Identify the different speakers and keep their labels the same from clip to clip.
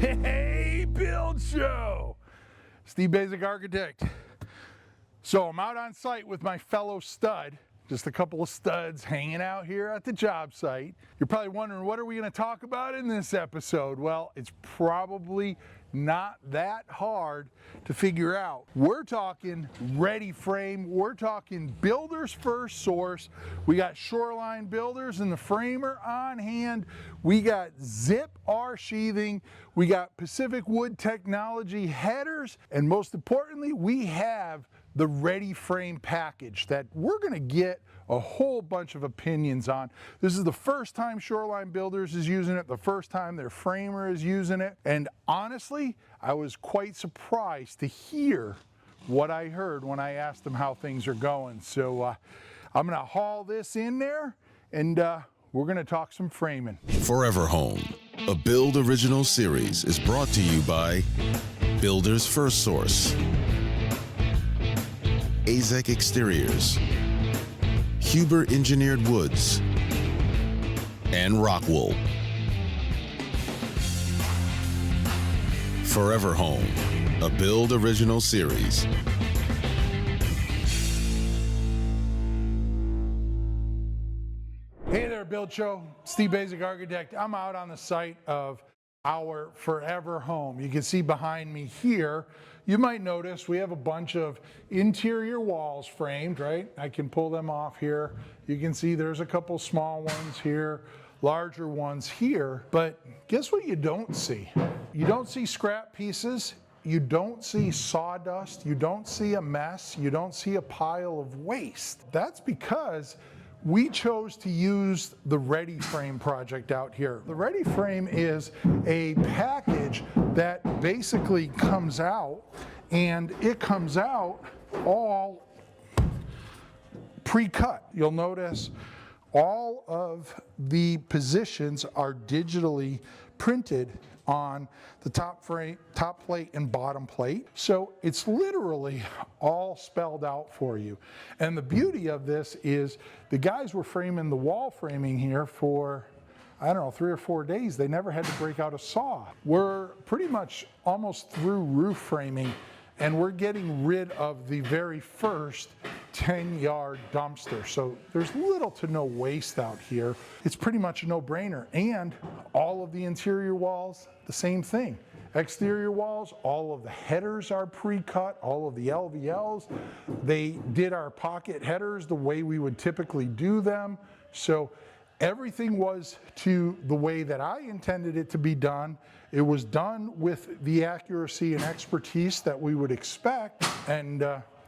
Speaker 1: Hey, Build Show! Steve Baczek, architect. So I'm out on site with my fellow stud, just a couple of studs hanging out here at the job site. You're probably wondering, what are we going to talk about in this episode? Well, it's probably not that hard to figure out. We're talking ready frame. We're talking builders first source. We got Shoreline builders and the framer on hand. We got Zip R sheathing. We got Pacific Wood Technology headers. And most importantly, we have the ready frame package that we're going to get a whole bunch of opinions on. This is the first time Shoreline Builders is using it, the first time their framer is using it, and honestly, I was quite surprised to hear what I heard when I asked them how things are going. So I'm going to haul this in there, and we're going to talk some framing.
Speaker 2: Forever Home, a Build Original series, is brought to you by Builders FirstSource, Baczek Exteriors, Huber Engineered Woods, and Rockwool. Forever Home, a Build Original series.
Speaker 1: Hey there, Build Show. Steve Baczek, architect. I'm out on the site of our Forever Home. You can see behind me here, you might notice we have a bunch of interior walls framed, right? I can pull them off here. You can see there's a couple small ones here, larger ones here, but guess what you don't see? You don't see scrap pieces. You don't see sawdust. You don't see a mess. You don't see a pile of waste. That's because we chose to use the Ready Frame project out here. The Ready Frame is a package that basically comes out, and it comes out all pre-cut. You'll notice all of the positions are digitally printed on the top plate and bottom plate. So it's literally all spelled out for you. And the beauty of this is the guys were framing the wall framing here for, I don't know, 3 or 4 days. They never had to break out a saw. We're pretty much almost through roof framing, and we're getting rid of the very first 10-yard dumpster. So there's little to no waste out here. It's pretty much a no-brainer. And all of the interior walls, the same thing. Exterior walls, all of the headers are pre-cut, all of the LVLs. They did our pocket headers the way we would typically do them. So everything was to the way that I intended it to be done. It was done with the accuracy and expertise that we would expect, and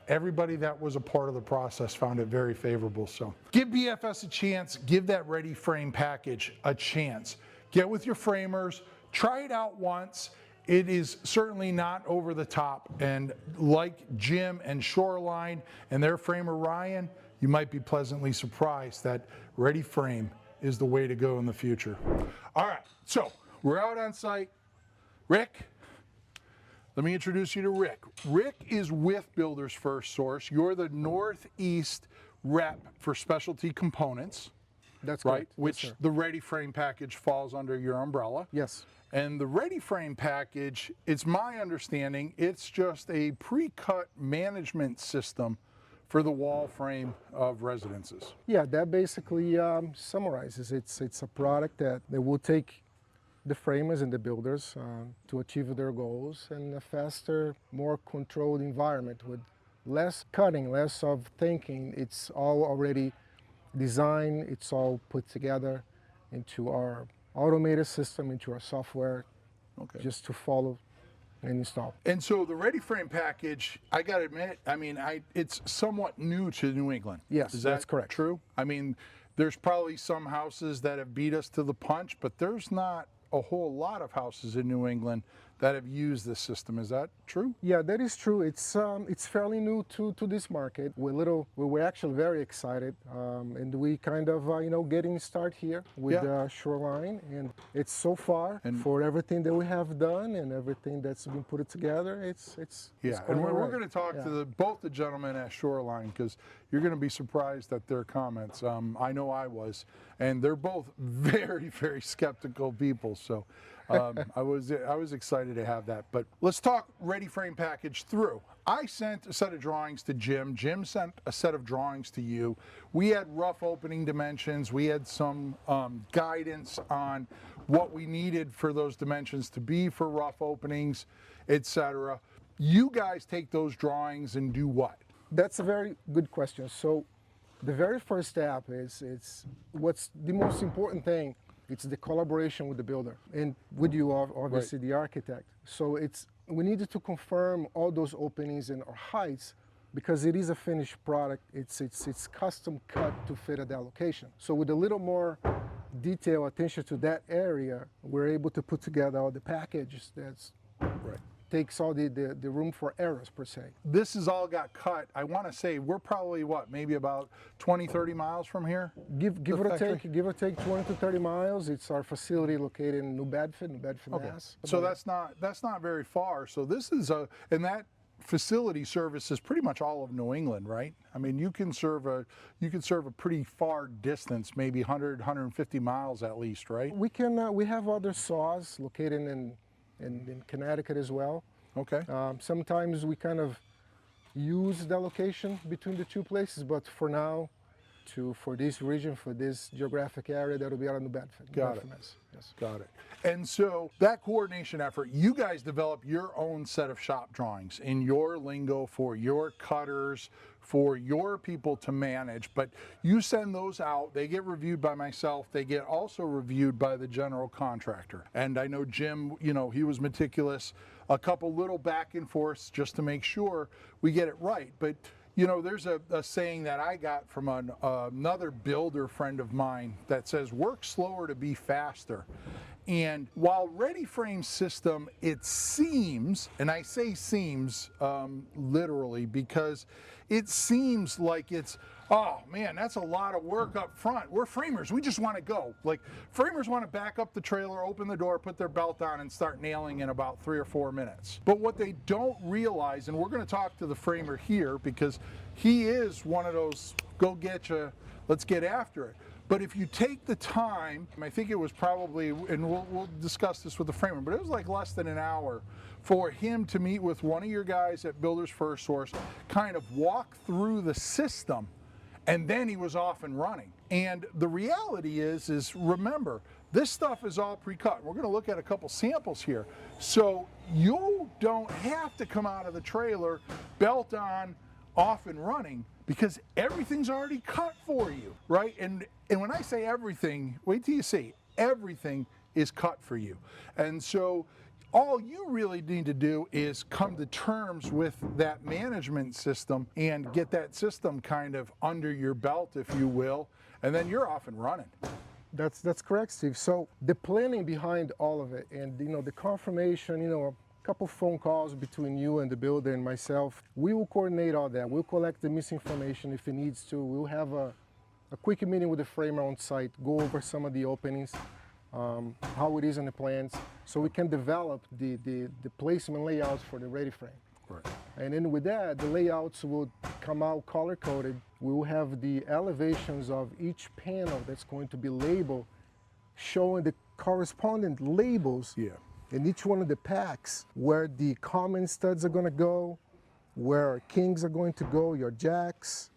Speaker 1: everybody that was a part of the process found it very favorable. So give BFS a chance, give that Ready Frame package a chance. Get with your framers, try it out once. It is certainly not over the top, and like Jim and Shoreline and their framer Ryan, you might be pleasantly surprised that Ready Frame is the way to go in the future. All right, so we're out on site. Rick, let me introduce you to Rick. Rick is with Builders FirstSource. You're the Northeast rep for specialty components.
Speaker 3: That's
Speaker 1: right,
Speaker 3: correct.
Speaker 1: which
Speaker 3: Yes,
Speaker 1: the Ready Frame package falls under your umbrella.
Speaker 3: yes.
Speaker 1: And the Ready Frame package, it's my understanding, it's just a pre-cut management system for the wall frame of residences.
Speaker 3: Yeah, that basically summarizes. It's a product that will take the framers and the builders to achieve their goals in a faster, more controlled environment with less cutting, less of thinking. It's all already designed, it's all put together into our automated system, into our software, just to follow and install.
Speaker 1: And so the Ready Frame package, I gotta admit, I mean, it's somewhat new to New England.
Speaker 3: Yes,
Speaker 1: is that
Speaker 3: that's correct.
Speaker 1: True? I mean, there's probably some houses that have beat us to the punch, but there's not a whole lot of houses in New England that have used this system. Is that true?
Speaker 3: Yeah, that is true. It's fairly new to this market. We were actually very excited, and we kind of getting start here with Shoreline, and it's so far, and for everything that we have done and everything that's been put together, it's
Speaker 1: and we're going to talk to both the gentlemen at Shoreline, because you're going to be surprised at their comments. I know I was, and they're both very, very skeptical people. So I was excited to have that. But let's talk ready frame package through. I sent a set of drawings to Jim. Jim sent a set of drawings to you. We had rough opening dimensions. We had some guidance on what we needed for those dimensions to be for rough openings, etc. You guys take those drawings and do what?
Speaker 3: That's a very good question. So the very first step is what's the most important thing. It's the collaboration with the builder and with you, obviously, the architect. So we needed to confirm all those openings and heights because it is a finished product. It's custom cut to fit at that location. So with a little more detail, attention to that area, we're able to put together all the packages that's takes all the room for errors per se.
Speaker 1: This has all got cut. I want to say we're probably maybe about 20, 30 miles from here?
Speaker 3: Give or take 20 to 30 miles. It's our facility located in New Bedford, Mass.
Speaker 1: So that's not very far. So this is and that facility services pretty much all of New England, right? I mean, you can serve a pretty far distance, maybe 100, 150 miles at least, right?
Speaker 3: We have other saws located in Connecticut as well.
Speaker 1: Okay.
Speaker 3: Sometimes we kind of use the location between the two places, but for now, for this region, for this geographic area, that'll be out of New Bedford.
Speaker 1: Got it.
Speaker 3: Yes.
Speaker 1: Got it. And so that coordination effort, you guys develop your own set of shop drawings in your lingo for your cutters, for your people to manage, but you send those out, they get reviewed by myself, they get also reviewed by the general contractor. And I know Jim, he was meticulous, a couple little back and forths just to make sure we get it right. But there's a saying that I got from another builder friend of mine that says, work slower to be faster. And while Ready Frame system, it seems, and I say seems literally because it seems like it's, oh man, that's a lot of work up front. We're framers, we just want to go. Like framers want to back up the trailer, open the door, put their belt on and start nailing in about 3 or 4 minutes. But what they don't realize, and we're going to talk to the framer here because he is one of those go get you, let's get after it. But if you take the time, I think it was probably, and we'll discuss this with the framer, but it was like less than an hour for him to meet with one of your guys at Builders FirstSource, kind of walk through the system, and then he was off and running. And the reality is remember, this stuff is all pre-cut. We're going to look at a couple samples here. So you don't have to come out of the trailer, belt on, off and running, because everything's already cut for you, right? And when I say everything, wait till you see, everything is cut for you. And so all you really need to do is come to terms with that management system and get that system kind of under your belt, if you will, and then you're off and running.
Speaker 3: That's correct, Steve. So the planning behind all of it and the confirmation, a couple phone calls between you and the builder and myself, we will coordinate all that. We'll collect the misinformation if it needs to. We'll have a quick meeting with the framer on site, go over some of the openings, how it is in the plans, so we can develop the placement layouts for the ready frame.
Speaker 1: Right.
Speaker 3: And then with that, the layouts will come out color-coded. We will have the elevations of each panel that's going to be labeled, showing the corresponding labels in each one of the packs, where the common studs are going to go, where our kings are going to go, your jacks,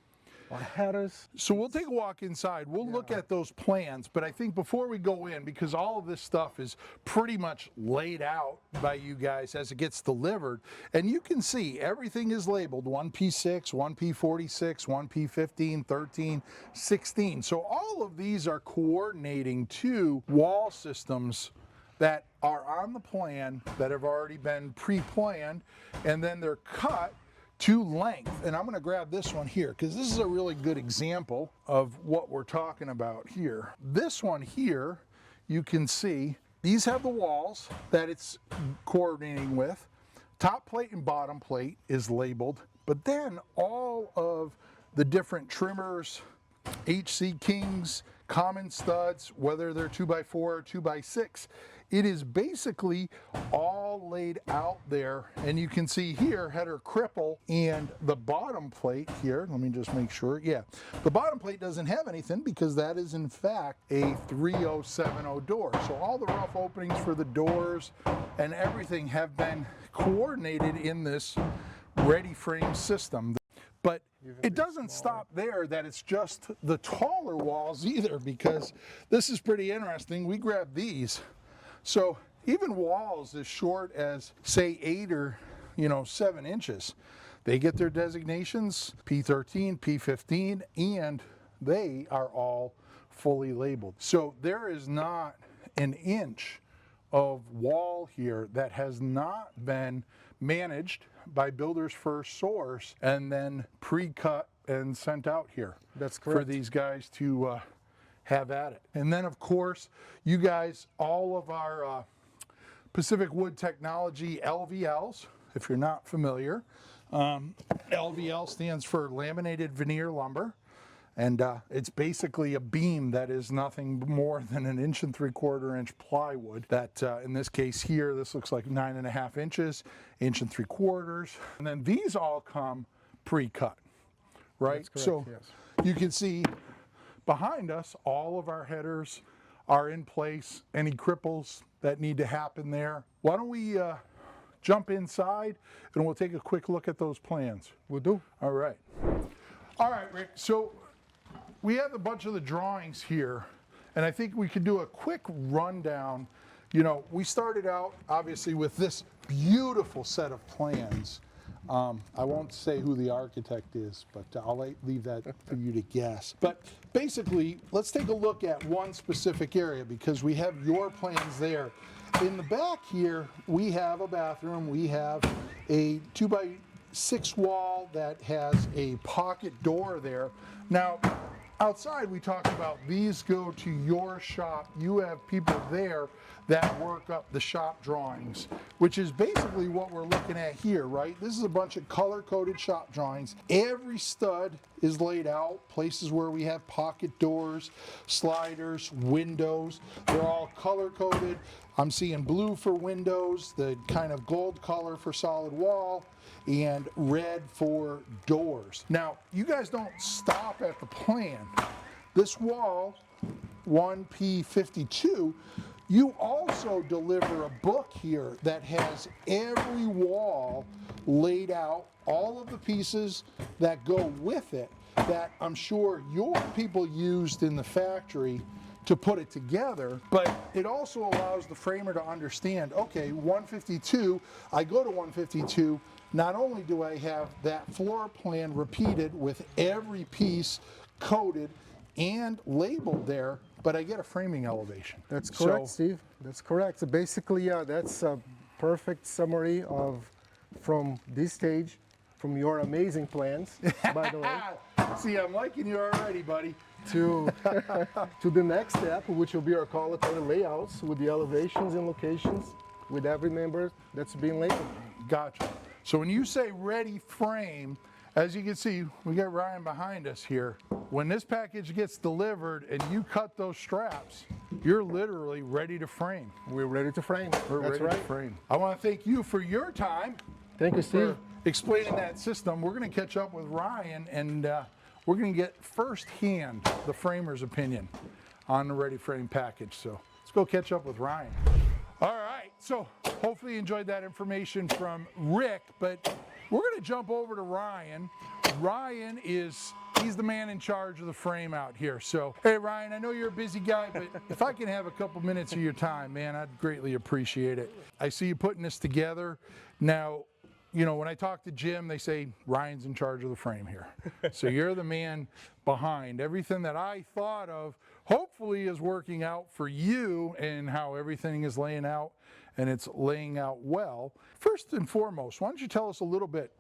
Speaker 3: our headers.
Speaker 1: So we'll take a walk inside. We'll look at those plans, but I think before we go in, because all of this stuff is pretty much laid out by you guys as it gets delivered, and you can see everything is labeled 1P6, 1P46, 1P15, 13, 16. So all of these are coordinating to wall systems that are on the plan, that have already been pre-planned, and then they're cut to length. And I'm going to grab this one here because this is a really good example of what we're talking about here. This one here, you can see these have the walls that it's coordinating with. Top plate and bottom plate is labeled, but then all of the different trimmers, HC kings, common studs, whether they're 2x4 or 2x6, it is basically all laid out there, and you can see here header cripple and the bottom plate here. Let me just make sure. Yeah, the bottom plate doesn't have anything because that is in fact a 3070 door. So all the rough openings for the doors and everything have been coordinated in this ready frame system. But it doesn't stop there, that it's just the taller walls either, because this is pretty interesting. We grabbed these. So even walls as short as say 8 or 7 inches, they get their designations P13, P15, and they are all fully labeled. So there is not an inch of wall here that has not been managed by Builders FirstSource and then pre-cut and sent out here.
Speaker 3: That's correct.
Speaker 1: For these guys to have at it. And then of course, you guys, all of our Pacific Wood Technology LVLs, if you're not familiar, LVL stands for laminated veneer lumber. And it's basically a beam that is nothing more than 1 3/4 inch plywood that in this case here, this looks like 9.5 inches, 1 3/4 inches. And then these all come pre-cut, right?
Speaker 3: That's correct,
Speaker 1: so
Speaker 3: yes.
Speaker 1: you can see behind us, all of our headers are in place. Any cripples that need to happen there. Why don't we jump inside and we'll take a quick look at those plans.
Speaker 3: Will do.
Speaker 1: All right. All right, Rick. So we have a bunch of the drawings here, and I think we could do a quick rundown. We started out obviously with this beautiful set of plans. I won't say who the architect is, but I'll leave that for you to guess. But basically, let's take a look at one specific area because we have your plans there. In the back here, we have a bathroom. We have a 2x6 wall that has a pocket door there. Now, outside we talked about these go to your shop. You have people there that work up the shop drawings, which is basically what we're looking at here, right? This is a bunch of color-coded shop drawings. Every stud is laid out, places where we have pocket doors, sliders, windows. They're all color-coded. I'm seeing blue for windows, the kind of gold color for solid wall, and red for doors. Now, you guys don't stop at the plan. This wall, 1P52, you also deliver a book here that has every wall laid out, all of the pieces that go with it that I'm sure your people used in the factory to put it together, but it also allows the framer to understand, okay, 152, I go to 152, not only do I have that floor plan repeated with every piece coded and labeled there, but I get a framing elevation.
Speaker 3: That's correct,
Speaker 1: So,
Speaker 3: Steve. That's correct. So basically, that's a perfect summary of from this stage, from your amazing plans, by the way,
Speaker 1: see, I'm liking you already, buddy.
Speaker 3: to to the next step, which will be our color-coded layouts with the elevations and locations with every member that's being labeled.
Speaker 1: Gotcha. So when you say ready frame, as you can see, we got Ryan behind us here. When this package gets delivered and you cut those straps, you're literally ready to frame.
Speaker 3: We're ready to frame.
Speaker 1: We're
Speaker 3: That's
Speaker 1: ready
Speaker 3: right.
Speaker 1: to frame. I want to thank you for your time,
Speaker 3: Thank you, Steve.
Speaker 1: for explaining that system. We're going to catch up with Ryan and we're going to get firsthand the framer's opinion on the ready frame package. So let's go catch up with Ryan. All right, so hopefully you enjoyed that information from Rick, but we're going to jump over to Ryan. Ryan he's the man in charge of the frame out here. So, hey Ryan, I know you're a busy guy, but if I can have a couple minutes of your time, man, I'd greatly appreciate it. I see you putting this together. Now, when I talk to Jim, they say Ryan's in charge of the frame here. So you're the man behind everything that I thought of, hopefully is working out for you and how everything is laying out, and it's laying out well. First and foremost, why don't you tell us a little bit,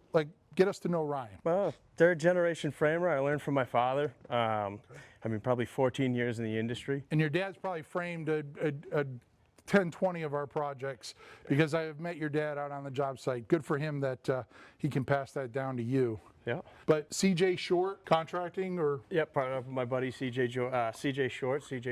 Speaker 1: get us to know Ryan.
Speaker 4: Well, third generation framer. I learned from my father. Probably 14 years in the industry.
Speaker 1: And your dad's probably framed a 10, 20 of our projects because I have met your dad out on the job site. Good for him that he can pass that down to you.
Speaker 4: Yeah.
Speaker 1: But CJ Short Contracting or?
Speaker 4: Yep, partnered up with my buddy CJ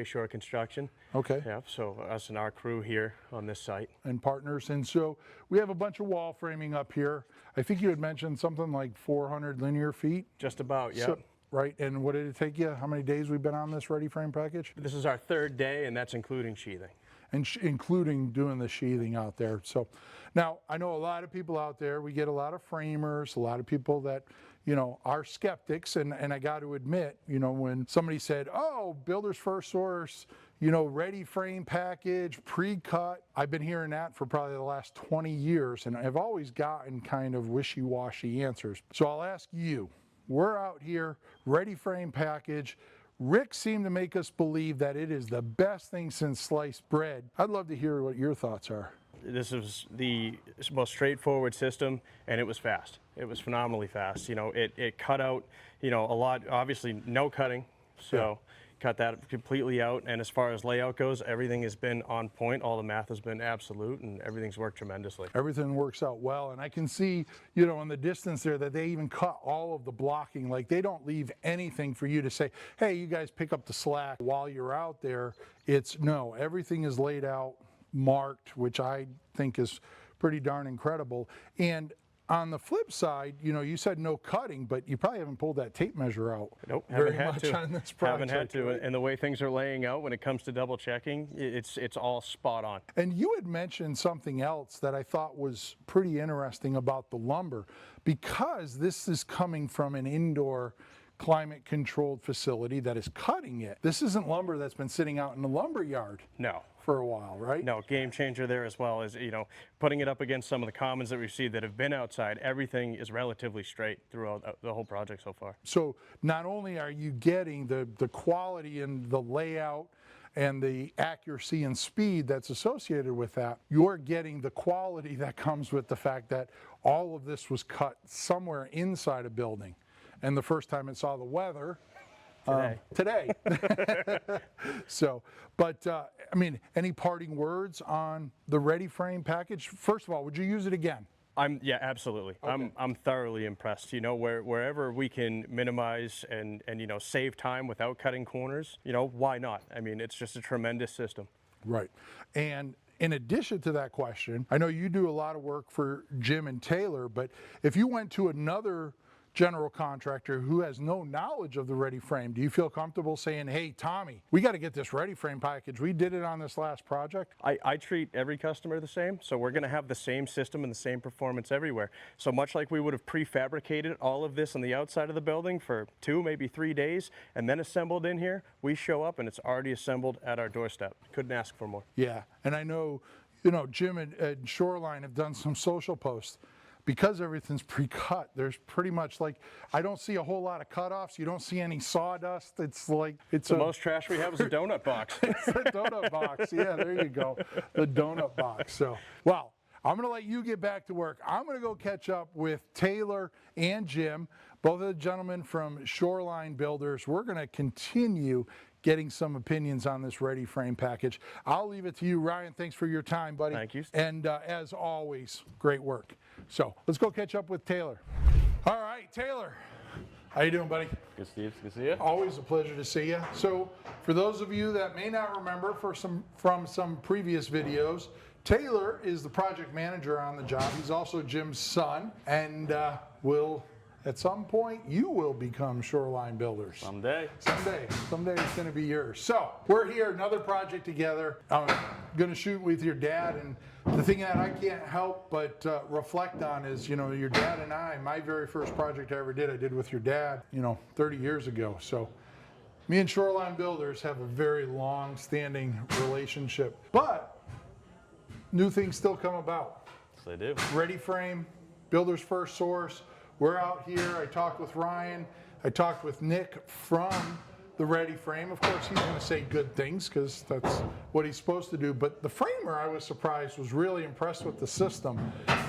Speaker 4: Short Construction.
Speaker 1: Okay.
Speaker 4: Yep, so us and our crew here on this site.
Speaker 1: And partners. And so we have a bunch of wall framing up here. I think you had mentioned something like 400 linear feet.
Speaker 4: Just about, yeah.
Speaker 1: So, right, and what did it take you? How many days we've been on this ready frame package?
Speaker 4: This is our third day, and that's including sheathing.
Speaker 1: And including doing the sheathing out there. So now I know a lot of people out there, we get a lot of framers, a lot of people that, you know, are skeptics. And I got to admit, you know, when somebody said, oh, Builders FirstSource, you know, ready frame package, pre-cut, I've been hearing that for probably the last 20 years. And I've always gotten kind of wishy-washy answers. So I'll ask you, we're out here, ready frame package. Rick seemed to make us believe that it is the best thing since sliced bread. I'd love to hear what your thoughts are.
Speaker 4: This was the most straightforward system, and it was fast. It was phenomenally fast. You know, it cut out, you know, a lot, obviously no cutting, so cut that completely out. And as far as layout goes, everything has been on point. All the math has been absolute, and everything's worked tremendously.
Speaker 1: Everything works out well, and I can see, you know, in the distance there that they even cut all of the blocking. Like they don't leave anything for you to say, hey, you guys pick up the slack while you're out there. It's no, everything is laid out, marked, which I think is pretty darn incredible. And on the flip side, you know, you said no cutting, but you probably haven't pulled that tape measure out.
Speaker 4: Nope,
Speaker 1: very
Speaker 4: haven't had
Speaker 1: much
Speaker 4: to.
Speaker 1: on this project.
Speaker 4: Haven't had to, and the way things are laying out when it comes to double checking, it's all spot on.
Speaker 1: And you had mentioned something else that I thought was pretty interesting about the lumber, because this is coming from an indoor climate controlled facility that is cutting it. This isn't lumber that's been sitting out in the lumber yard.
Speaker 4: No.
Speaker 1: For a while, right?
Speaker 4: No, game changer there as well, as you know, putting it up against some of the commons that we see that have been outside. Everything is relatively straight throughout the whole project so far.
Speaker 1: So not only are you getting the quality and the layout and the accuracy and speed that's associated with that, you're getting the quality that comes with the fact that all of this was cut somewhere inside a building. And the first time it saw the weather, today. So, but I mean, any parting words on the ready frame package? First of all, would you use it again?
Speaker 4: Yeah, absolutely.
Speaker 1: Okay.
Speaker 4: I'm thoroughly impressed. You know, wherever we can minimize and you know, save time without cutting corners, you know, why not? I mean, it's just a tremendous system.
Speaker 1: Right. And in addition to that question, I know you do a lot of work for Jim and Taylor, but if you went to another general contractor who has no knowledge of the ready frame, do you feel comfortable saying, hey, Tommy, we got to get this ready frame package. We did it on this last project.
Speaker 4: I treat every customer the same, so we're going to have the same system and the same performance everywhere. So much like we would have prefabricated all of this on the outside of the building for 2, maybe 3 days, and then assembled in here, we show up and it's already assembled at our doorstep. Couldn't ask for more.
Speaker 1: Yeah, and I know, you know, Jim and Shoreline have done some social posts. Because everything's pre-cut, there's pretty much like, I don't see a whole lot of cutoffs. You don't see any sawdust. It's like, it's
Speaker 4: the most trash we have is a donut box.
Speaker 1: It's a donut box. Yeah, there you go. The donut box. So, well, I'm going to let you get back to work. I'm going to go catch up with Taylor and Jim, both of the gentlemen from Shoreline Builders. We're going to continue getting some opinions on this ready frame package. I'll leave it to you, Ryan. Thanks for your time, buddy.
Speaker 4: Thank you.
Speaker 1: And as always, great work. So let's go catch up with Taylor. All right, Taylor. How you doing, buddy?
Speaker 5: Good, Steve. Good to see you.
Speaker 1: Always a pleasure to see you. So for those of you that may not remember from some previous videos, Taylor is the project manager on the job. He's also Jim's son, and at some point, you will become Shoreline Builders.
Speaker 5: Someday.
Speaker 1: Someday it's going to be yours. So we're here, another project together. I'm going to shoot with your dad, and the thing that I can't help but reflect on is, you know, your dad and I, my very first project I did with your dad, you know, 30 years ago. So me and Shoreline Builders have a very long-standing relationship, but new things still come about.
Speaker 5: Yes, they do.
Speaker 1: Ready frame, Builders FirstSource. We're out here. I talked with Ryan. I talked with Nick from the ready frame. Of course, he's going to say good things because that's what he's supposed to do. But the framer, I was surprised, was really impressed with the system.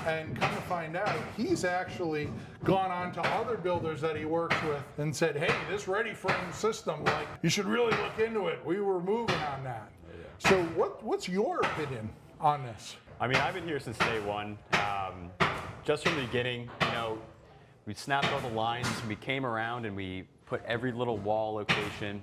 Speaker 1: And come to find out, he's actually gone on to other builders that he works with and said, hey, this ready frame system, like, you should really look into it. We were moving on that. So what's your opinion on this?
Speaker 5: I mean, I've been here since day one. Just from the beginning, you know, we snapped all the lines, we came around and we put every little wall location,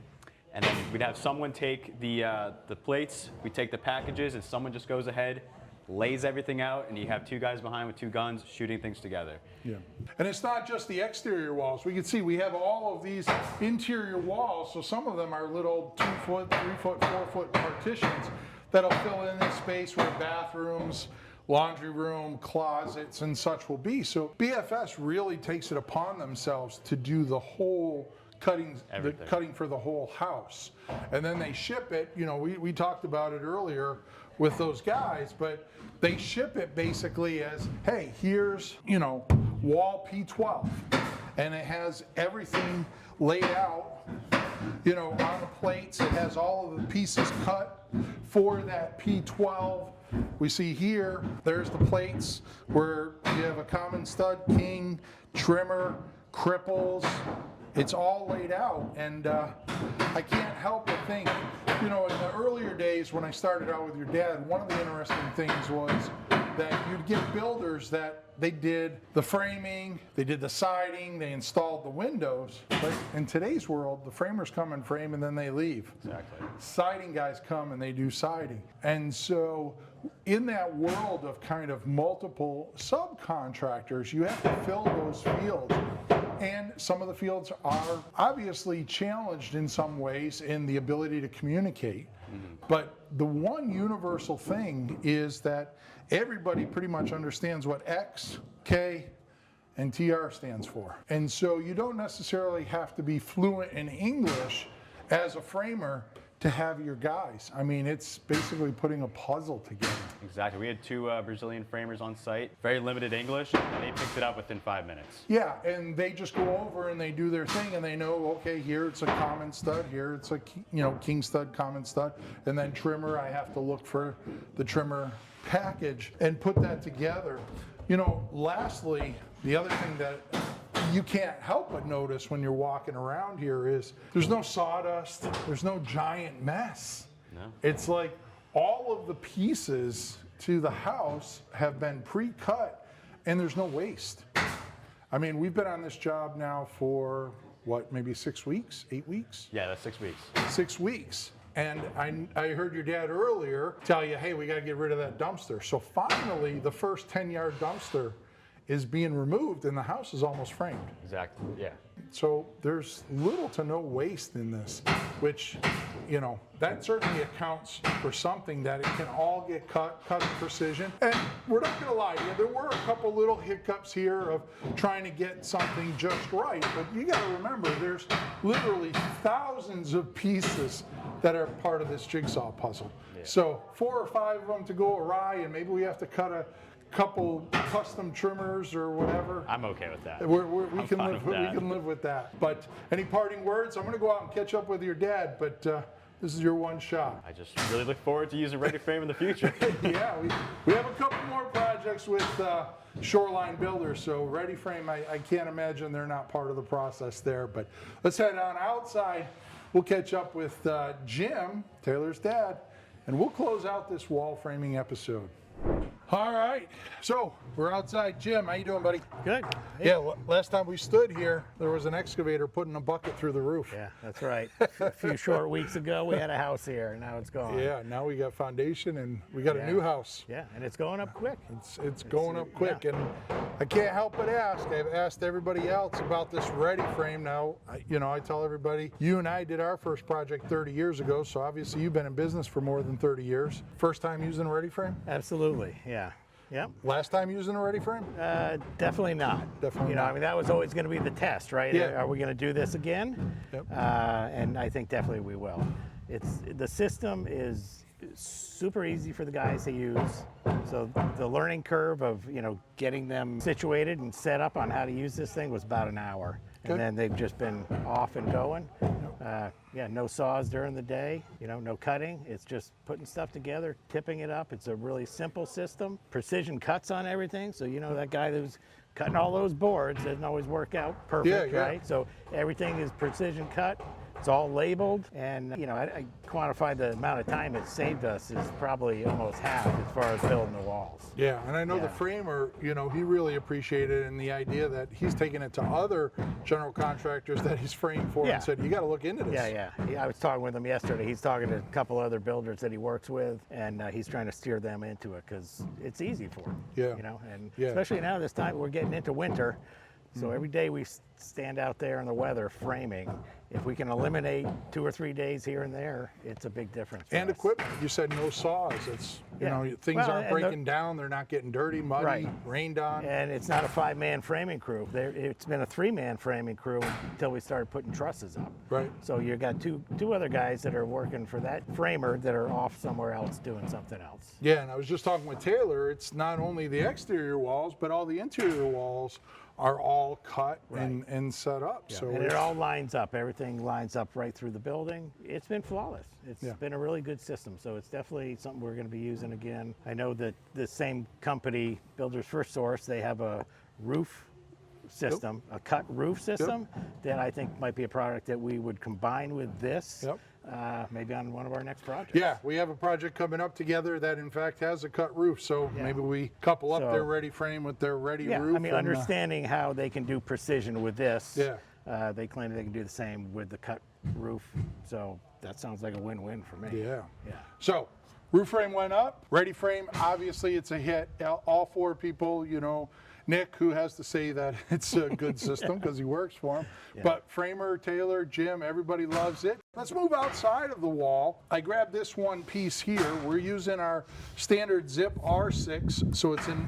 Speaker 5: and then we'd have someone take the plates, we take the packages, and someone just goes ahead, lays everything out, and you have two guys behind with two guns shooting things together.
Speaker 1: Yeah. And it's not just the exterior walls. We can see we have all of these interior walls, so some of them are little 2 foot, 3 foot, 4 foot partitions that'll fill in this space where bathrooms, laundry room, closets, and such will be. So BFS really takes it upon themselves to do the whole cutting, the cutting for the whole house. And then they ship it, you know, we talked about it earlier with those guys, but they ship it basically as, hey, here's, you know, wall P12. And it has everything laid out, you know, on the plates. It has all of the pieces cut for that P12. We see here, there's the plates where you have a common stud, king, trimmer, cripples. It's all laid out, and I can't help but think, you know, in the earlier days when I started out with your dad, one of the interesting things was that you'd get builders that they did the framing, they did the siding, they installed the windows. But in today's world, the framers come and frame and then they leave.
Speaker 5: Exactly.
Speaker 1: Siding guys come and they do siding. And so in that world of kind of multiple subcontractors, you have to fill those fields. And some of the fields are obviously challenged in some ways in the ability to communicate. But the one universal thing is that everybody pretty much understands what X, K, and TR stands for. And so you don't necessarily have to be fluent in English as a framer to have your guys. I mean, it's basically putting a puzzle together.
Speaker 5: Exactly. We had two Brazilian framers on site, very limited English, and they picked it up within 5 minutes.
Speaker 1: Yeah, and they just go over and they do their thing, and they know, okay, here it's a common stud, here it's a, you know, king stud, common stud, and then trimmer, I have to look for the trimmer package and put that together. You know, lastly, the other thing that you can't help but notice when you're walking around here is there's no sawdust, there's no giant mess.
Speaker 5: No.
Speaker 1: It's like all of the pieces to the house have been pre-cut and there's no waste. I mean, we've been on this job now for what, maybe 6 weeks, 8 weeks?
Speaker 5: Yeah, that's 6 weeks.
Speaker 1: 6 weeks. And I heard your dad earlier tell you, hey, we got to get rid of that dumpster. So finally, the first 10-yard dumpster is being removed and the house is almost framed.
Speaker 5: Exactly, yeah.
Speaker 1: So there's little to no waste in this, which, you know, that certainly accounts for something, that it can all get cut with precision. And we're not gonna lie to you, there were a couple little hiccups here of trying to get something just right, but you gotta remember, there's literally thousands of pieces that are part of this jigsaw puzzle. Yeah. So 4 or 5 of them to go awry, and maybe we have to cut a couple custom trimmers or whatever.
Speaker 5: I'm okay with that.
Speaker 1: We can live with that. But any parting words? I'm going to go out and catch up with your dad, but this is your one shot.
Speaker 5: I just really look forward to using ReadyFrame in the future.
Speaker 1: Yeah, we have a couple more projects with Shoreline builders, so ReadyFrame, I can't imagine they're not part of the process there. But let's head on outside. We'll catch up with Jim, Taylor's dad, and we'll close out this wall framing episode. All right, so we're outside. Jim, how you doing, buddy?
Speaker 6: Good. Hey.
Speaker 1: Yeah, last time we stood here, there was an excavator putting a bucket through the roof.
Speaker 6: Yeah, that's right. A few short weeks ago, we had a house here, and now it's gone.
Speaker 1: Yeah, now we got foundation, and we got a new house.
Speaker 6: Yeah, and it's going up quick.
Speaker 1: It's going up quick, and I can't help but ask. I've asked everybody else about this ReadyFrame. Now, you know, I tell everybody, you and I did our first project 30 years ago, so obviously you've been in business for more than 30 years. First time using a ReadyFrame?
Speaker 6: Absolutely, yeah. Yep.
Speaker 1: Last time using a ReadyFrame?
Speaker 6: Definitely not.
Speaker 1: Definitely
Speaker 6: not.
Speaker 1: not.
Speaker 6: I mean, that was always going to be the test, right?
Speaker 1: Yeah.
Speaker 6: Are we going to do this again?
Speaker 1: Yep.
Speaker 6: And I think definitely we will. The system is super easy for the guys to use. So the learning curve of, you know, getting them situated and set up on how to use this thing was about an hour.
Speaker 1: Good.
Speaker 6: And then they've just been off and going. Yeah, no saws during the day, you know, no cutting. It's just putting stuff together, tipping it up. It's a really simple system. Precision cuts on everything. So, you know, that guy that was cutting all those boards doesn't always work out perfect,
Speaker 1: Yeah.
Speaker 6: right? So everything is precision cut, It's all labeled, and you know, I quantified the amount of time it saved us is probably almost half as far as building the walls.
Speaker 1: Yeah, and I know the
Speaker 6: Yeah.
Speaker 1: framer, you know, he really appreciated it, and the idea that he's taken it to other general contractors that he's framed for
Speaker 6: Yeah.
Speaker 1: and said, you got to look into this.
Speaker 6: Yeah. I was talking with him yesterday. He's talking to a couple other builders that he works with, and he's trying to steer them into it because it's easy for him.
Speaker 1: Yeah.
Speaker 6: You know, and
Speaker 1: Yeah.
Speaker 6: especially now this time we're getting into winter, so every day we stand out there in the weather framing. If we can eliminate 2 or 3 days here and there, it's a big difference. For
Speaker 1: And
Speaker 6: us.
Speaker 1: equipment, you said no saws. It's, you
Speaker 6: Yeah.
Speaker 1: know, things
Speaker 6: Well,
Speaker 1: aren't
Speaker 6: and the-
Speaker 1: breaking down, they're not getting dirty, muddy,
Speaker 6: Right.
Speaker 1: rained on.
Speaker 6: And it's not a 5-man framing crew. It's been a 3-man framing crew until we started putting trusses up.
Speaker 1: Right.
Speaker 6: So you got two other guys that are working for that framer that are off somewhere else doing something else.
Speaker 1: Yeah, and I was just talking with Taylor, it's not only the exterior walls, but all the interior walls are all cut and set up. So
Speaker 6: And it
Speaker 1: it's-
Speaker 6: all lines up. Everything lines up right through the building. It's been flawless. It's been a really good system. So it's definitely something we're going to be using again. I know that the same company, Builders FirstSource, they have a roof system, a cut roof system that I think might be a product that we would combine with this.
Speaker 1: Yep.
Speaker 6: Maybe on one of our next projects.
Speaker 1: Yeah, we have a project coming up together that in fact has a cut roof, so maybe we couple up
Speaker 6: So-
Speaker 1: their ready frame with their ready
Speaker 6: Yeah,
Speaker 1: roof.
Speaker 6: I mean,
Speaker 1: and,
Speaker 6: understanding how they can do precision with this.
Speaker 1: Yeah.
Speaker 6: They claim they can do the same with the cut roof. So that sounds like a win-win for me.
Speaker 1: Yeah.
Speaker 6: Yeah.
Speaker 1: So, roof frame went up, ready frame, obviously it's a hit. All 4 people, you know, Nick, who has to say that it's a good system because he works for him. But Framer, Taylor, Jim, everybody loves it. Let's move outside of the wall. I grabbed this one piece here. We're using our standard Zip R6, so it's an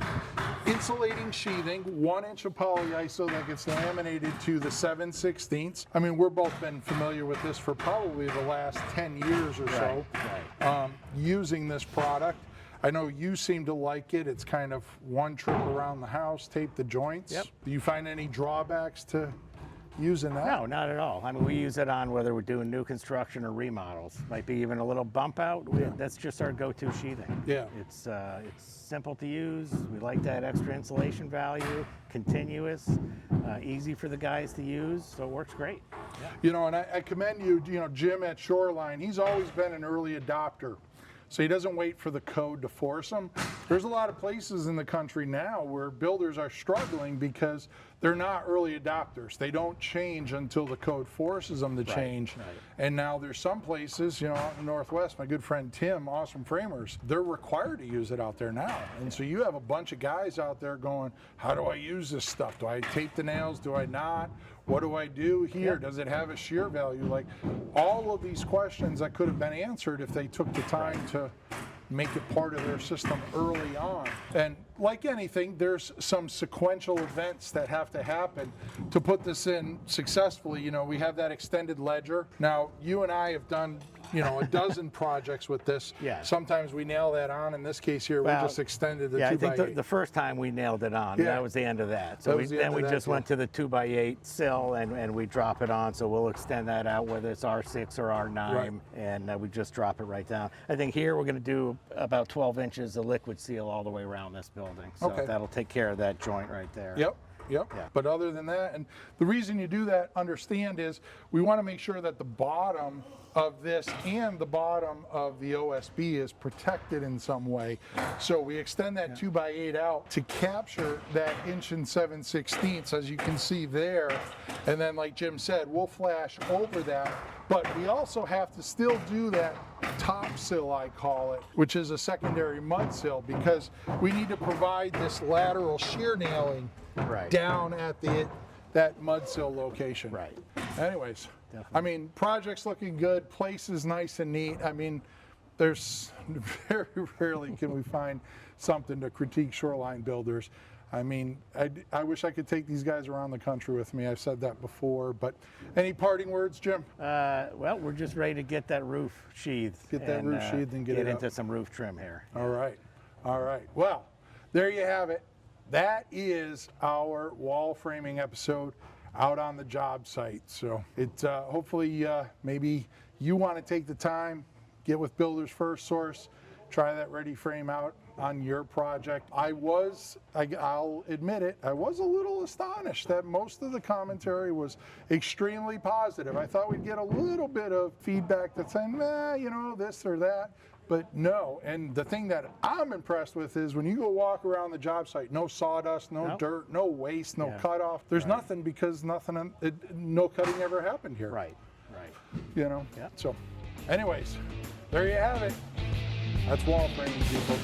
Speaker 1: insulating sheathing, 1 inch of polyiso that gets laminated to the 7/16. I mean, we're both been familiar with this for probably the last 10 years or so, using this product. I know you seem to like it. It's kind of one trip around the house, tape the joints.
Speaker 6: Yep.
Speaker 1: Do you find any drawbacks to using that?
Speaker 6: No, not at all. I mean, we use it on whether we're doing new construction or remodels. Might be even a little bump out. That's just our go-to sheathing.
Speaker 1: Yeah.
Speaker 6: It's simple to use. We like that extra insulation value, continuous, easy for the guys to use, so it works great. Yeah.
Speaker 1: You know, and I commend you, you know, Jim at Shoreline, he's always been an early adopter. So he doesn't wait for the code to force him. There's a lot of places in the country now where builders are struggling because they're not early adopters. They don't change until the code forces them to change.
Speaker 6: Right.
Speaker 1: And now there's some places, you know, out in the Northwest, my good friend Tim, Awesome Framers, they're required to use it out there now. And so you have a bunch of guys out there going, how do I use this stuff? Do I tape the nails? Do I not? What do I do here? Does it have a shear value? Like all of these questions that could have been answered if they took the time to make it part of their system early on. And like anything, there's some sequential events that have to happen to put this in successfully. You know, we have that extended ledger. Now, you and I have done, you know, a dozen projects with this.
Speaker 6: Yeah.
Speaker 1: Sometimes we nail that on. In this case here, we
Speaker 6: Well,
Speaker 1: just extended the
Speaker 6: Yeah, I
Speaker 1: 2x8.
Speaker 6: think the first time we nailed it on,
Speaker 1: Yeah.
Speaker 6: that was the end of that. So
Speaker 1: That was the
Speaker 6: then
Speaker 1: end
Speaker 6: we
Speaker 1: of that
Speaker 6: just
Speaker 1: deal.
Speaker 6: went to the 2x8 sill and we drop it on. So we'll extend that out, whether it's R6 or R9, and we just drop it right down. I think here we're going to do about 12 inches of liquid seal all the way around this building. So
Speaker 1: Okay.
Speaker 6: that'll take care of that joint right there.
Speaker 1: Yep.
Speaker 6: Yeah.
Speaker 1: But other than that, and the reason you do that, understand, is we want to make sure that the bottom of this and the bottom of the OSB is protected in some way. So we extend that 2x8 out to capture that 1 7/16, as you can see there. And then like Jim said, we'll flash over that. But we also have to still do that top sill, I call it, which is a secondary mud sill, because we need to provide this lateral shear nailing
Speaker 6: Right.
Speaker 1: down at that mud sill location.
Speaker 6: Right.
Speaker 1: Anyways,
Speaker 6: Definitely.
Speaker 1: I mean, project's looking good, place is nice and neat. I mean, there's very rarely can we find something to critique Shoreline builders. I mean, I wish I could take these guys around the country with me. I've said that before, but any parting words, Jim?
Speaker 6: Well, we're just ready to get that roof sheathed.
Speaker 1: Get that roof sheathed and get it up.
Speaker 6: into some roof trim here.
Speaker 1: All right. All right. Well, there you have it. That is our wall framing episode out on the job site. So it hopefully maybe you want to take the time, get with Builders FirstSource, try that ready frame out. on your project. I'll admit it, I was a little astonished that most of the commentary was extremely positive. I thought we'd get a little bit of feedback that's saying, you know, this or that. But no, and the thing that I'm impressed with is when you go walk around the job site, no sawdust, no
Speaker 6: Nope.
Speaker 1: dirt, no waste, no
Speaker 6: Yeah.
Speaker 1: cutoff. There's nothing because no cutting ever happened here.
Speaker 6: Right.
Speaker 1: You know?
Speaker 6: Yeah.
Speaker 1: So, anyways, there you have it. That's wall framing, people.